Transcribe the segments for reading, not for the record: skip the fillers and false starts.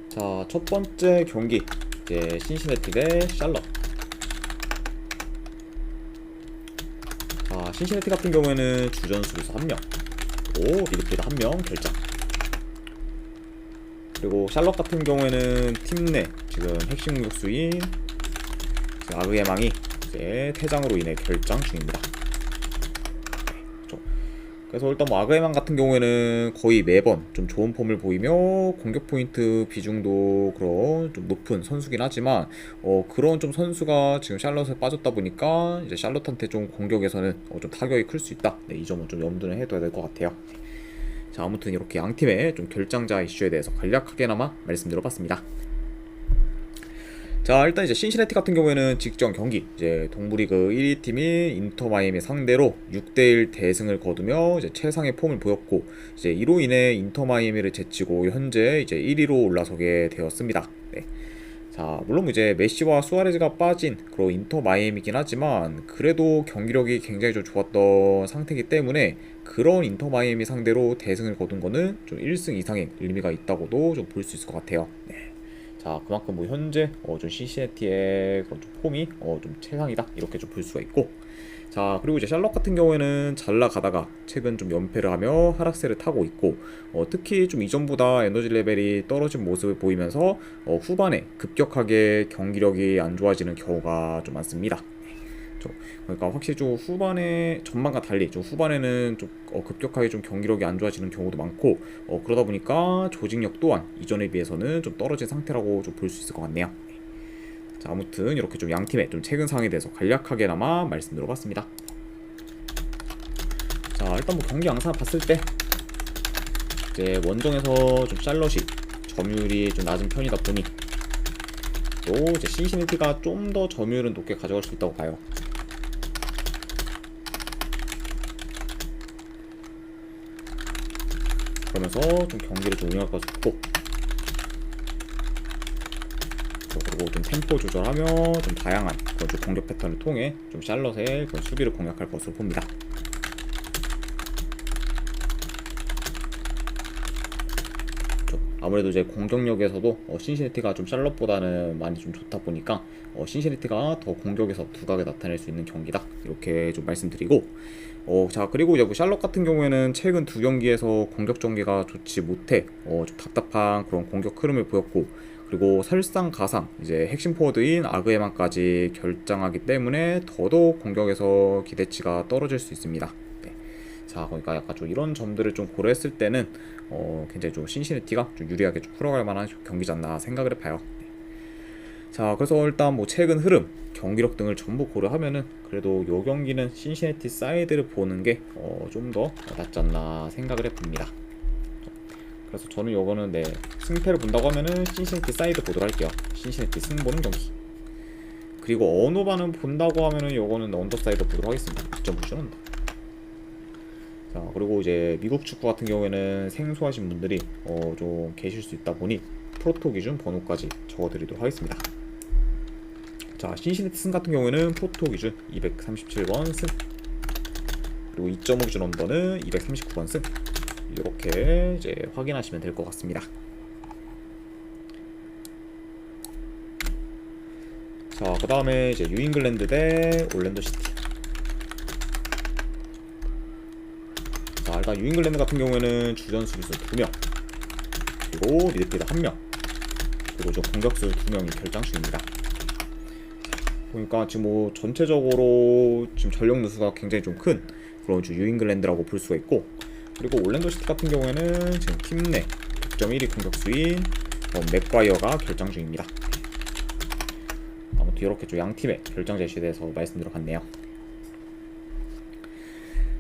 자, 첫 번째 경기 이제 신시내티 대 샬럿. 자, 신시내티 같은 경우에는 주전 수비수 1명, 그리고 미드필더 1명 결장. 그리고 샬럿 같은 경우에는 팀 내 지금 핵심 공격수인 아그의 망이 이제 퇴장으로 인해 결장 중입니다. 그래서 일단 뭐 아그에만 같은 경우에는 거의 매번 좀 좋은 폼을 보이며 공격 포인트 비중도 그런 좀 높은 선수긴 하지만 그런 좀 선수가 지금 샬럿에 빠졌다 보니까 이제 샬럿한테 좀 공격에서는 좀 타격이 클 수 있다. 네, 이 점은 좀 염두를 해둬야 될 것 같아요. 자, 아무튼 이렇게 양팀의 좀 결장자 이슈에 대해서 간략하게나마 말씀드려봤습니다. 자, 일단 이제 신시내티 같은 경우에는 직전 경기 이제 동부리그 1위 팀인 인터 마이애미 상대로 6대1 대승을 거두며 이제 최상의 폼을 보였고, 이제 이로 인해 인터 마이애미를 제치고 현재 이제 1위로 올라서게 되었습니다. 네. 자, 물론 이제 메시와 수아레즈가 빠진 그런 인터 마이애미긴 하지만 그래도 경기력이 굉장히 좀 좋았던 상태이기 때문에 그런 인터 마이애미 상대로 대승을 거둔 거는 좀 1승 이상의 의미가 있다고도 좀 볼 수 있을 것 같아요. 네. 자, 그만큼 뭐 현재 좀 시시네티의 그런 좀 폼이 좀 최상이다 이렇게 좀 볼 수가 있고, 자, 그리고 이제 샬럿 같은 경우에는 잘 나가다가 최근 좀 연패를 하며 하락세를 타고 있고, 특히 좀 이전보다 에너지 레벨이 떨어진 모습을 보이면서 후반에 급격하게 경기력이 안 좋아지는 경우가 좀 많습니다. 그러니까 확실히 좀 후반에 전반과 달리 좀 후반에는 좀 급격하게 좀 경기력이 안 좋아지는 경우도 많고, 그러다 보니까 조직력 또한 이전에 비해서는 좀 떨어진 상태라고 좀 볼 수 있을 것 같네요. 자, 아무튼 이렇게 좀 양팀의 좀 최근 상황에 대해서 간략하게나마 말씀드려봤습니다. 자, 일단 뭐 경기 양상 봤을 때 이제 원정에서 좀 샬럿이 점유율이 좀 낮은 편이다 보니 또 이제 신시내티가 좀 더 점유율은 높게 가져갈 수 있다고 봐요. 그러면서 좀 경기를 좀 운영할 것을 좋고, 그리고 좀 템포 조절하며 좀 다양한 그런 좀 공격 패턴을 통해 좀 샬럿의 그런 수비를 공략할 것으로 봅니다. 아무래도 이제 공격력에서도 신시내티가 좀 샬럿보다는 많이 좀 좋다 보니까 신시내티가 더 공격에서 두각을 나타낼 수 있는 경기다 이렇게 좀 말씀드리고, 자, 그리고 이제 뭐 샬럿 같은 경우에는 최근 두 경기에서 공격 전개가 좋지 못해 좀 답답한 그런 공격 흐름을 보였고, 그리고 설상가상 이제 핵심 포워드인 아그에만까지 결장하기 때문에 더더욱 공격에서 기대치가 떨어질 수 있습니다. 네. 자, 그러니까 약간 좀 이런 점들을 좀 고려했을 때는 굉장히 좀 신시내티가 좀 유리하게 좀 풀어갈 만한 경기지 않나 생각을 해봐요. 자, 그래서 일단 뭐 최근 흐름, 경기력 등을 전부 고려하면은 그래도 요 경기는 신시내티 사이드를 보는 게 좀 더 낫지 않나 생각을 해봅니다. 그래서 저는 요거는 네, 승패를 본다고 하면은 신시내티 사이드 보도록 할게요. 신시내티 승 보는 경기. 그리고 언어반은 본다고 하면은 요거는 언더사이드 보도록 하겠습니다. 2.9전 언더. 자, 그리고 이제 미국 축구 같은 경우에는 생소하신 분들이 좀 계실 수 있다 보니 프로토 기준 번호까지 적어드리도록 하겠습니다. 자, 신시내티 승 같은 경우에는 프로토 기준 237번 승, 그리고 2.5 기준 언더는 239번 승, 이렇게 이제 확인하시면 될 것 같습니다. 자, 그 다음에 이제 뉴잉글랜드 대 올랜도 시티. 자, 일단 뉴잉글랜드 같은 경우에는 주전 수비수 2명, 그리고 미드필더 1명, 그리고 좀 공격수 2명이 결장 중입니다. 보니까 지금 뭐 전체적으로 지금 전력 누수가 굉장히 좀 큰 그런 뉴잉글랜드라고 볼 수가 있고, 그리고 올랜도 시티 같은 경우에는 지금 팀 내 득점 1위 공격수인 맥과이어가 결장 중입니다. 아무튼 이렇게 좀 양팀의 결장 제시에 대해서 말씀드려봤네요.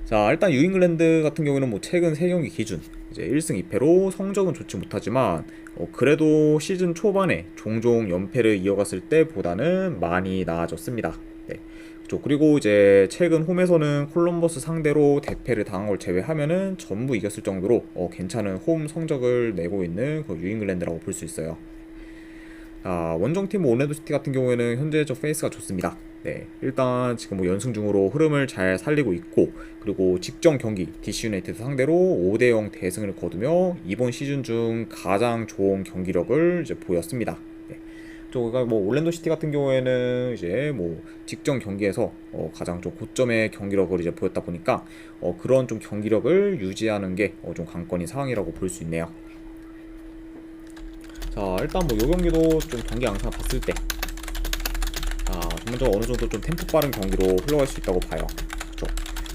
자, 일단 뉴잉글랜드 같은 경우는 뭐 최근 3경기 기준 이제 1승 2패로 성적은 좋지 못하지만 그래도 시즌 초반에 종종 연패를 이어갔을 때보다는 많이 나아졌습니다. 네. 그리고 이제 최근 홈에서는 콜럼버스 상대로 대패를 당한 걸 제외하면은 전부 이겼을 정도로 괜찮은 홈 성적을 내고 있는 그 뉴잉글랜드라고 볼 수 있어요. 원정팀 올랜도 시티 같은 경우에는 현재 저 페이스가 좋습니다. 네, 일단 지금 뭐 연승 중으로 흐름을 잘 살리고 있고, 그리고 직전 경기 DC 유나이티드 상대로 5대0 대승을 거두며 이번 시즌 중 가장 좋은 경기력을 이제 보였습니다. 네. 그러니까 뭐 올랜도 시티 같은 경우에는 이제 뭐 직전 경기에서 가장 좀 고점의 경기력을 이제 보였다 보니까 그런 좀 경기력을 유지하는 게 좀 관건인 상황이라고 볼 수 있네요. 자, 일단 뭐 요 경기도 좀 경기 양상 봤을 때 전반적으로 어느 정도 좀 템포 빠른 경기로 흘러갈 수 있다고 봐요. 그렇죠?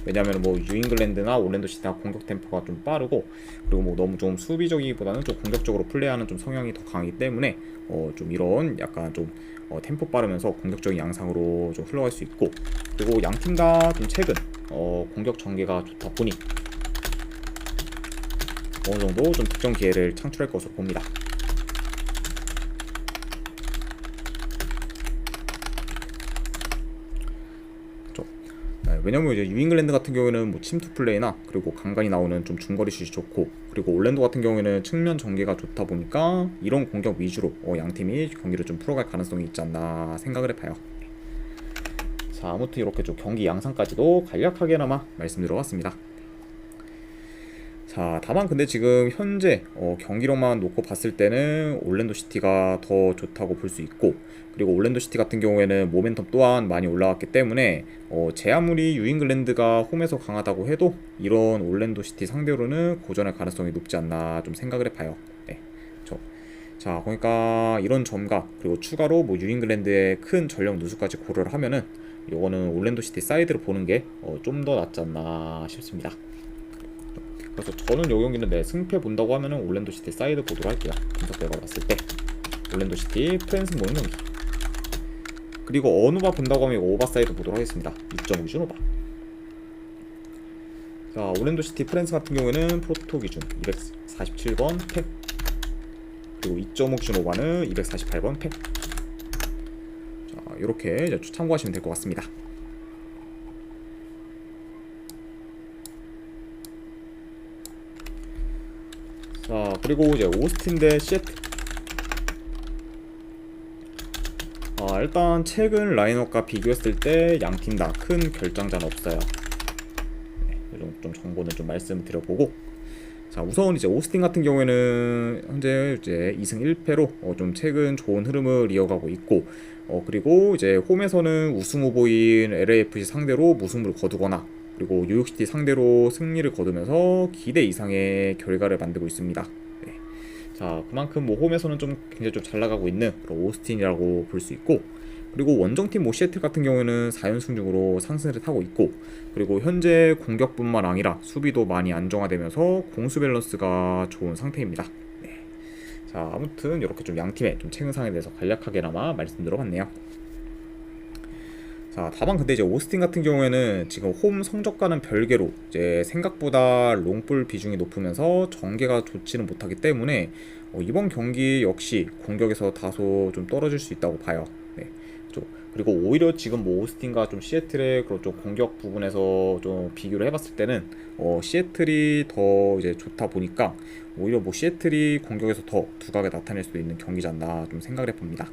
왜냐하면 뭐 뉴잉글랜드나 올랜도 시티나 공격 템포가 좀 빠르고, 그리고 뭐 너무 좀 수비적이기보다는 좀 공격적으로 플레이하는 좀 성향이 더 강하기 때문에 좀 이런 약간 좀 템포 빠르면서 공격적인 양상으로 좀 흘러갈 수 있고, 그리고 양 팀 다 좀 최근 공격 전개가 좋다 보니 어느 정도 좀 득점 기회를 창출할 것으로 봅니다. 왜냐면 이제 뉴잉글랜드 같은 경우에는 뭐 침투 플레이나 그리고 간간히 나오는 좀 중거리 슛이 좋고, 그리고 올랜도 같은 경우에는 측면 전개가 좋다 보니까 이런 공격 위주로 양 팀이 경기를 좀 풀어갈 가능성이 있지 않나 생각을 해봐요. 자, 아무튼 이렇게 좀 경기 양상까지도 간략하게나마 말씀드려봤습니다. 자, 다만 근데 지금 현재 경기력만 놓고 봤을 때는 올랜도 시티가 더 좋다고 볼 수 있고, 그리고 올랜도 시티 같은 경우에는 모멘텀 또한 많이 올라왔기 때문에 제 아무리 유잉글랜드가 홈에서 강하다고 해도 이런 올랜도 시티 상대로는 고전할 가능성이 높지 않나 좀 생각을 해봐요. 네, 자, 그러니까 이런 점과 그리고 추가로 뭐 유잉글랜드의 큰 전력 누수까지 고려를 하면은 이거는 올랜도 시티 사이드로 보는 게 좀 더 낫지 않나 싶습니다. 그래서 저는 이 경기는 승패 본다고 하면은 올랜도 시티 사이드 보도록 할게요. 분석 결과 봤을 때 올랜도 시티 프랜스 모는 경기, 그리고 어누바 본다고 하면 오바 사이드 보도록 하겠습니다. 2.5 기준 오바. 자, 올랜도 시티 프랜스 같은 경우에는 프로토 기준 247번 팩, 그리고 2.5 기준 오바는 248번 팩. 자, 이렇게 참고하시면 될 것 같습니다. 자, 그리고 이제 오스틴 대 시애틀. 일단 최근 라인업과 비교했을 때 양 팀 다 큰 결장자는 없어요. 네, 좀 정보는 좀 말씀드려보고, 자, 우선 이제 오스틴 같은 경우에는 현재 이제 2승 1패로 좀 최근 좋은 흐름을 이어가고 있고, 그리고 이제 홈에서는 우승 후보인 LAFC 상대로 무승부를 거두거나, 그리고 뉴욕시티 상대로 승리를 거두면서 기대 이상의 결과를 만들고 있습니다. 네. 자, 그만큼 뭐 홈에서는 좀 굉장히 좀 잘 나가고 있는 그런 오스틴이라고 볼 수 있고, 그리고 원정팀 뭐 시애틀 같은 경우에는 4연승 중으로 상승을 타고 있고, 그리고 현재 공격뿐만 아니라 수비도 많이 안정화되면서 공수 밸런스가 좋은 상태입니다. 네. 자, 아무튼 이렇게 좀 양 팀의 좀 최근 상황에 대해서 간략하게나마 말씀드려봤네요. 자, 다만 근데 이제 오스틴 같은 경우에는 지금 홈 성적과는 별개로 이제 생각보다 롱볼 비중이 높으면서 전개가 좋지는 못하기 때문에 이번 경기 역시 공격에서 다소 좀 떨어질 수 있다고 봐요. 네. 그리고 오히려 지금 뭐 오스틴과 좀 시애틀의 그런 좀 공격 부분에서 좀 비교를 해봤을 때는 시애틀이 더 이제 좋다 보니까 오히려 뭐 시애틀이 공격에서 더 두각을 나타낼 수 있는 경기지 않나 좀 생각을 해봅니다.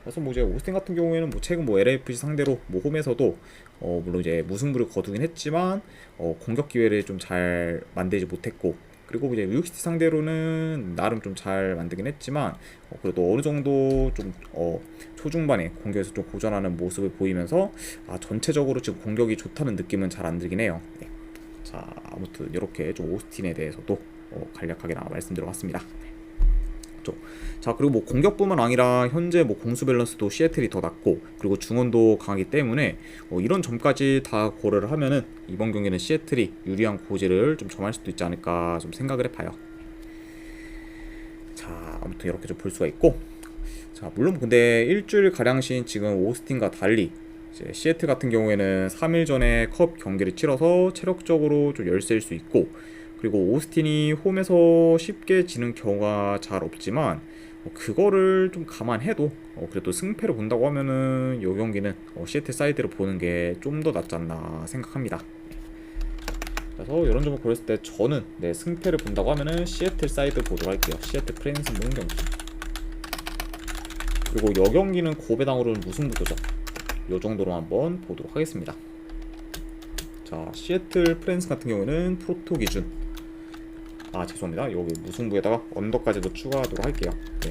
그래서 뭐 이제 오스틴 같은 경우에는 뭐 최근 뭐 LAFC 상대로 뭐 홈에서도 물론 이제 무승부를 거두긴 했지만 공격 기회를 좀 잘 만들지 못했고, 그리고 이제 뉴욕시티 상대로는 나름 좀 잘 만들긴 했지만 그래도 어느 정도 좀 초중반에 공격에서 좀 고전하는 모습을 보이면서 전체적으로 지금 공격이 좋다는 느낌은 잘 안 들긴 해요. 네. 자, 아무튼 이렇게 좀 오스틴에 대해서도 간략하게 말씀드려봤습니다. 자, 그리고 뭐 공격뿐만 아니라 현재 뭐 공수 밸런스도 시애틀이 더 낮고, 그리고 중원도 강하기 때문에 이런 점까지 다 고려를 하면은 이번 경기는 시애틀이 유리한 고지를 좀 점할 수도 있지 않을까 좀 생각을 해봐요. 자, 아무튼 이렇게 좀 볼 수가 있고, 자, 물론 근데 일주일 가량신 지금 오스틴과 달리 이제 시애틀 같은 경우에는 3일 전에 컵 경기를 치러서 체력적으로 좀 열세일 수 있고, 그리고 오스틴이 홈에서 쉽게 지는 경우가 잘 없지만 그거를 좀 감안해도 그래도 승패를 본다고 하면은 이 경기는 시애틀 사이드로 보는 게 좀 더 낫지 않나 생각합니다. 그래서 이런 점을 고렸을 때 저는 승패를 본다고 하면은 시애틀 사이드 보도록 할게요. 시애틀 프랜스 모는 경기. 그리고 여 경기는 고배당으로는 무승부죠. 요 정도로 한번 보도록 하겠습니다. 자, 시애틀 프렌스 같은 경우에는 프로토 기준, 죄송합니다. 여기 무승부에다가 언더까지도 추가하도록 할게요. 네.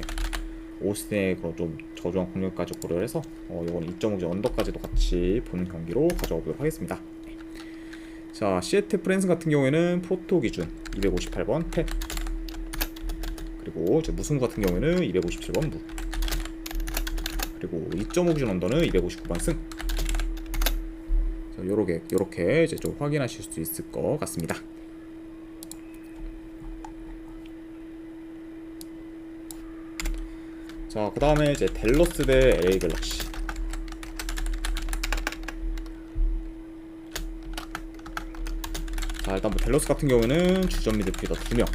오스틴의 그런 좀 저조한 공격까지 고려해서 이건 2.5 기준 언더까지도 같이 보는 경기로 가져와 보도록 하겠습니다. 자, 시애틀 프렌스 같은 경우에는 프로토 기준 258번 패, 그리고 이제 무승부 같은 경우에는 257번 무, 그리고 2.5 기준 언더는 259번 승. 요렇게 이제 좀 확인하실 수 있을 것 같습니다. 자, 그 다음에 이제 댈러스 대 LA 갤럭시. 자, 일단 뭐 댈러스 같은 경우는 주전 미드필더 2명,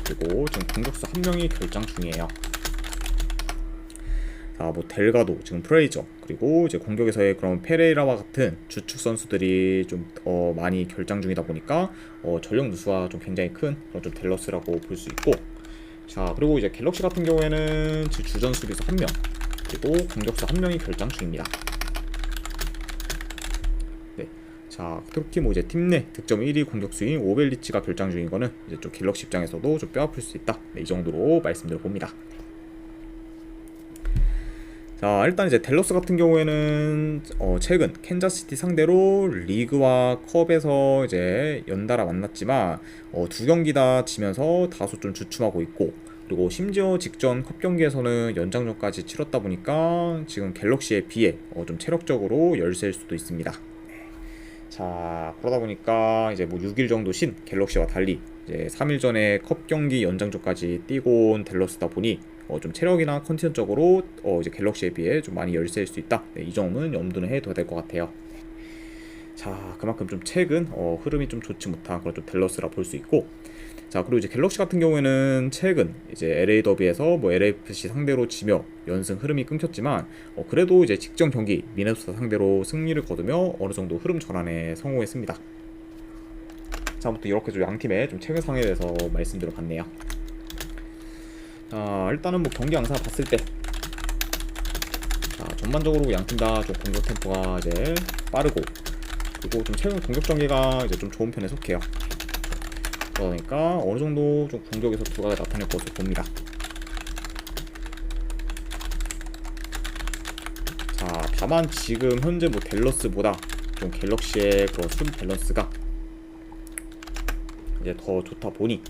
그리고 지금 공격수 1명이 결장 중이에요. 자, 뭐 델가도, 지금 프레이저, 그리고 이제 공격에서의 그런 페레이라와 같은 주축 선수들이 좀 많이 결장 중이다 보니까 전력 누수가 좀 굉장히 큰 그런 좀 댈러스라고 볼 수 있고, 자, 그리고 이제 갤럭시 같은 경우에는 주전 수비수 1명, 그리고 공격수 1명이 결장 중입니다. 네. 자, 특히 뭐 이제 팀 내 득점 1위 공격수인 오벨리치가 결장 중인 거는 이제 좀 갤럭시 입장에서도 좀 뼈아플 수 있다. 네, 이 정도로 말씀드려 봅니다. 자, 일단 이제 댈러스 같은 경우에는 최근 캔자스시티 상대로 리그와 컵에서 이제 연달아 만났지만 두 경기 다 지면서 다소 좀 주춤하고 있고, 그리고 심지어 직전 컵 경기에서는 연장전까지 치렀다 보니까 지금 갤럭시에 비해 좀 체력적으로 열세일 수도 있습니다. 자, 그러다 보니까 이제 뭐 6일 정도 쉰 갤럭시와 달리 이제 3일 전에 컵 경기 연장전까지 뛰고 온 댈러스다 보니 좀 체력이나 컨디션적으로 이제 갤럭시에 비해 좀 많이 열세일 수 있다. 네, 이 점은 염두는 해둬야 될 것 같아요. 자, 그만큼 좀 최근 흐름이 좀 좋지 못한 그런 좀 댈러스라 볼 수 있고, 자, 그리고 이제 갤럭시 같은 경우에는 최근 이제 LA 더비에서 뭐 LAFC 상대로 지며 연승 흐름이 끊겼지만 그래도 이제 직전 경기 미네소타 상대로 승리를 거두며 어느 정도 흐름 전환에 성공했습니다. 자, 아무튼 이렇게 좀 양 팀의 좀 최근 상황에 대해서 말씀드려 봤네요. 자, 일단은 뭐 경기 양상 봤을 때, 자, 전반적으로 양 팀 다 좀 공격 템포가 이제 빠르고, 그리고 좀 최근 공격 전개가 이제 좀 좋은 편에 속해요. 그러니까 어느 정도 좀 공격에서 두각을 나타낼 것으로 봅니다. 자, 다만 지금 현재 뭐 댈러스보다 좀 갤럭시의 그런 수비 밸런스가 이제 더 좋다 보니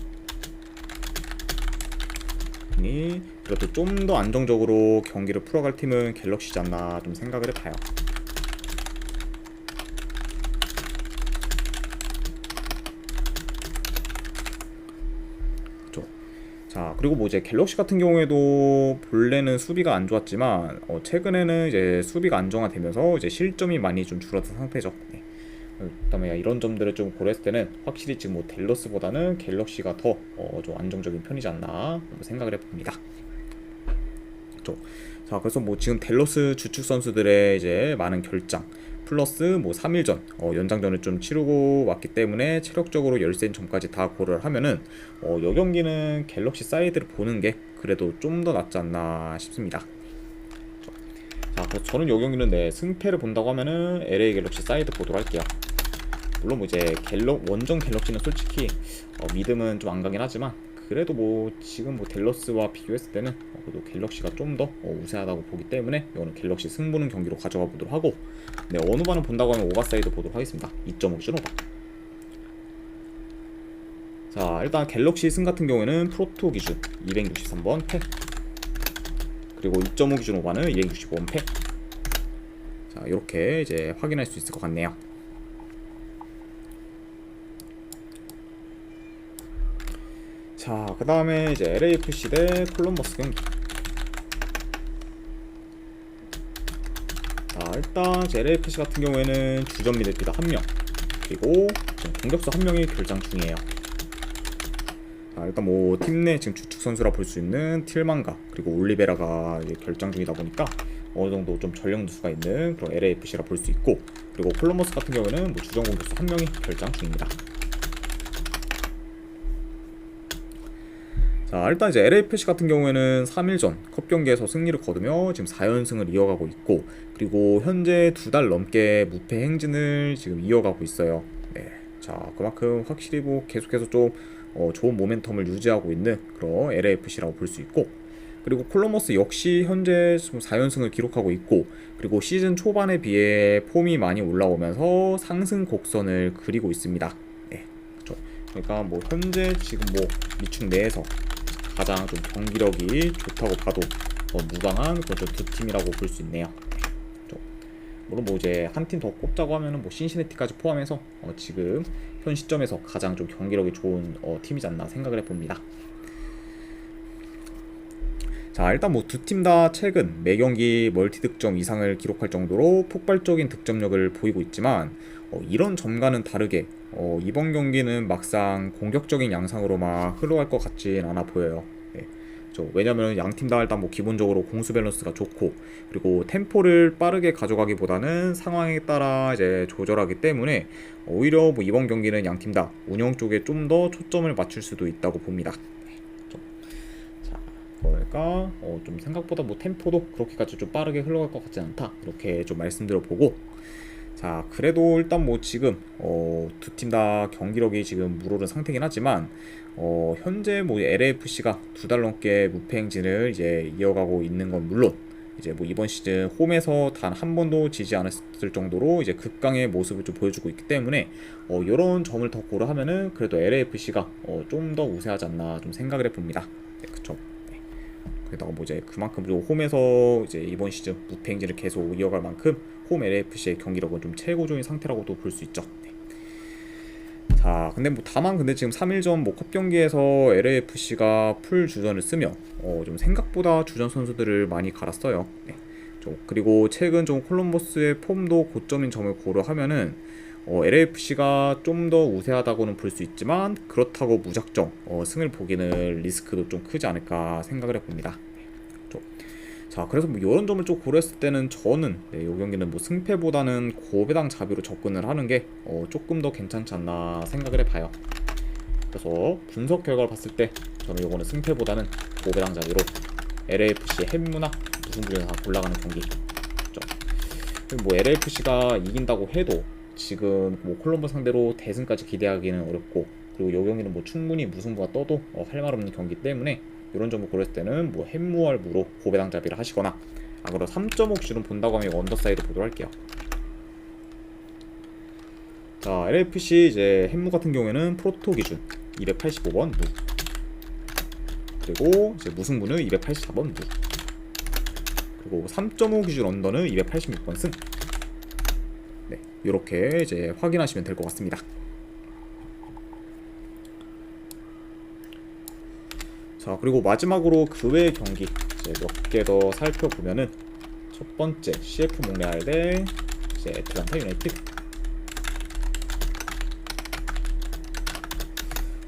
그래도 좀 더 안정적으로 경기를 풀어갈 팀은 갤럭시지 않나 좀 생각을 해봐요. 그렇죠. 자, 그리고 뭐 이제 갤럭시 같은 경우에도 본래는 수비가 안 좋았지만 최근에는 이제 수비가 안정화되면서 이제 실점이 많이 좀 줄어든 상태죠. 네. 그다음에 이런 점들을 좀 고려했을 때는 확실히 지금 뭐 댈러스보다는 갤럭시가 더 좀 안정적인 편이지 않나 생각을 해봅니다. 그렇죠. 자, 그래서 뭐 지금 댈러스 주축 선수들의 이제 많은 결장 플러스 뭐 3일 전 연장전을 좀 치르고 왔기 때문에 체력적으로 열세인 점까지 다 고려를 하면은 이 경기는 갤럭시 사이드를 보는 게 그래도 좀 더 낫지 않나 싶습니다. 자, 그래서 저는 이 경기는 네, 승패를 본다고 하면은 LA 갤럭시 사이드 보도록 할게요. 물론 뭐 이제 원정 갤럭시는 솔직히 믿음은 좀 안 가긴 하지만, 그래도 뭐 지금 뭐 댈러스와 비교했을 때는 그래도 갤럭시가 좀 더 우세하다고 보기 때문에 이거는 갤럭시 승부는 경기로 가져가 보도록 하고, 네, 어느 반을 본다고 하면 오버사이드 보도록 하겠습니다. 2.5 기준 오버. 자, 일단 갤럭시 승 같은 경우에는 프로토 기준 263번 패, 그리고 2.5 기준 오버는 265번 패. 자, 이렇게 이제 확인할 수 있을 것 같네요. 자, 그 다음에 이제 LAFC 대 콜럼버스 경기. 자, 일단 이제 LAFC 같은 경우에는 주전 미드필더 1명, 그리고 지금 공격수 1명이 결장 중이에요. 자, 일단 뭐 팀 내 지금 주축 선수라 볼 수 있는 틸만가 그리고 올리베라가 이제 결장 중이다 보니까 어느 정도 좀 전력 누수가 있는 그런 LAFC라 볼 수 있고, 그리고 콜럼버스 같은 경우에는 뭐 주전 공격수 1명이 결장 중입니다. 자, 일단 이제 LAFC 같은 경우에는 3일전 컵 경기에서 승리를 거두며 지금 4연승을 이어가고 있고, 그리고 현재 2달 넘게 무패 행진을 지금 이어가고 있어요. 네. 자, 그만큼 확실히 뭐 계속해서 좀 좋은 모멘텀을 유지하고 있는 그런 LAFC라고 볼 수 있고, 그리고 콜럼버스 역시 현재 4연승을 기록하고 있고, 그리고 시즌 초반에 비해 폼이 많이 올라오면서 상승 곡선을 그리고 있습니다. 네, 그렇죠. 그러니까 뭐 현재 지금 뭐 미축 내에서 가장 좀 경기력이 좋다고 봐도 무방한 그런 두 팀이라고 볼 수 있네요. 그렇죠. 물론 뭐 이제 한 팀 더 꼽자고 하면은 뭐 신시내티까지 포함해서 지금 현 시점에서 가장 좀 경기력이 좋은 팀이지 않나 생각을 해봅니다. 자, 일단 뭐 두 팀 다 최근 매 경기 멀티 득점 이상을 기록할 정도로 폭발적인 득점력을 보이고 있지만, 이런 점과는 다르게 이번 경기는 막상 공격적인 양상으로 막 흘러갈 것 같진 않아 보여요. 네. 왜냐면 양 팀 다 일단 뭐 기본적으로 공수 밸런스가 좋고, 그리고 템포를 빠르게 가져가기보다는 상황에 따라 이제 조절하기 때문에 오히려 뭐 이번 경기는 양 팀 다 운영 쪽에 좀 더 초점을 맞출 수도 있다고 봅니다. 그러니까 좀 생각보다 뭐 템포도 그렇게까지 좀 빠르게 흘러갈 것 같지 않다, 이렇게 좀 말씀드려보고, 자, 그래도 일단 뭐 지금 두 팀 다 경기력이 지금 물오른 상태긴 하지만 현재 뭐 LAFC가 2달 넘게 무패 행진을 이제 이어가고 있는 건 물론, 이제 뭐 이번 시즌 홈에서 단 한 번도 지지 않았을 정도로 이제 극강의 모습을 좀 보여주고 있기 때문에 이런 점을 더 고려하면은 그래도 LAFC가 좀 더 우세하지 않나 좀 생각을 해봅니다. 네, 그쵸. 게다가 뭐 이제 그만큼 좀 홈에서 이제 이번 시즌 무패 행진을 계속 이어갈 만큼 홈 LAFC의 경기력은 좀 최고조인 상태라고도 볼 수 있죠. 네. 자, 근데 뭐 다만 근데 지금 3일전 뭐 컵 경기에서 LAFC가 풀 주전을 쓰며 좀 생각보다 주전 선수들을 많이 갈았어요. 네. 그리고 최근 좀 콜럼버스의 폼도 고점인 점을 고려하면은 LAFC가 좀 더 우세하다고는 볼 수 있지만, 그렇다고 무작정 승을 보기는 리스크도 좀 크지 않을까 생각을 해봅니다. 자, 그래서 뭐 이런 점을 좀 고려했을 때는 저는 이 경기는 뭐 승패보다는 고배당 자비로 접근을 하는 게 조금 더 괜찮지 않나 생각을 해봐요. 그래서 분석 결과를 봤을 때 저는 이거는 승패보다는 고배당 자비로 LAFC의 햄무나 무승부에서 올라가는 경기. 뭐 LAFC가 이긴다고 해도 지금 뭐 콜럼버 상대로 대승까지 기대하기는 어렵고, 그리고 이 경기는 뭐 충분히 무승부가 떠도 할 말 없는 경기 때문에 이런 점을 고렸을 때는 뭐 햄무얼무로 고배당 잡이를 하시거나, 그리고 3.5 기준 본다고 하면 언더사이드 보도록 할게요. 자, LFC 이제 햄무 같은 경우에는 프로토 기준 285번 무, 그리고 이제 무승부는 284번 무, 그리고 3.5 기준 언더는 286번 승. 네, 이렇게 이제 확인하시면 될 것 같습니다. 자, 그리고 마지막으로 그 외의 경기 이제 몇 개 더 살펴보면은, 첫 번째 CF 몽레알 대 이제 애틀란타 유나이티드.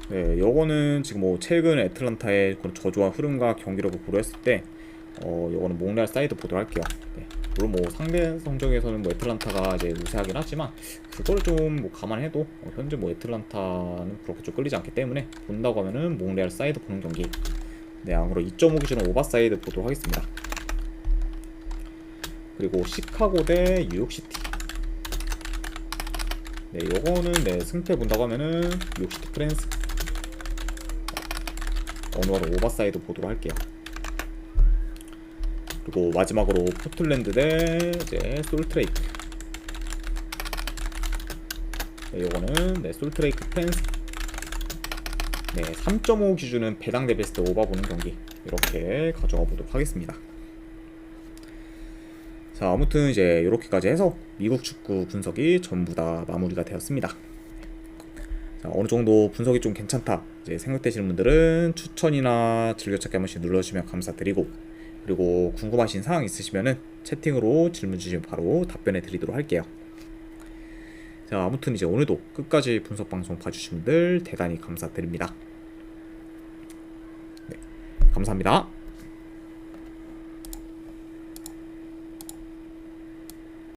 네, 요거는 지금 뭐 최근 애틀란타의 그런 저조한 흐름과 경기력을 고려했을 때 요거는 몽레알 사이드 보도록 할게요. 네. 물론 뭐 상대 성적에서는 뭐 애틀란타가 이제 우세하긴 하지만, 그거를 좀 뭐 감안해도 현재 뭐 애틀란타는 그렇게 좀 끌리지 않기 때문에 본다고 하면은 몽레알 사이드 보는 경기. 네, 아무로 2.5 기준은 오버사이드 보도록 하겠습니다. 그리고 시카고 대 뉴욕시티. 네, 요거는 네, 승패 본다고 하면은 뉴욕시티 프랜스 어느화로 오버사이드 보도록 할게요. 그리고 마지막으로 포틀랜드 대 이제 솔트레이크. 네, 요거는 네, 솔트레이크 펜스. 네, 3.5 기준은 배당 대 베스트 오버 보는 경기, 이렇게 가져가 보도록 하겠습니다. 자, 아무튼 이제 이렇게까지 해서 미국 축구 분석이 전부 다 마무리가 되었습니다. 자, 어느 정도 분석이 좀 괜찮다 이제 생각되시는 분들은 추천이나 즐겨찾기 한 번씩 눌러주시면 감사드리고, 그리고 궁금하신 사항 있으시면은 채팅으로 질문 주시면 바로 답변해 드리도록 할게요. 자, 아무튼 이제 오늘도 끝까지 분석 방송 봐주신 분들 대단히 감사드립니다. 네, 감사합니다.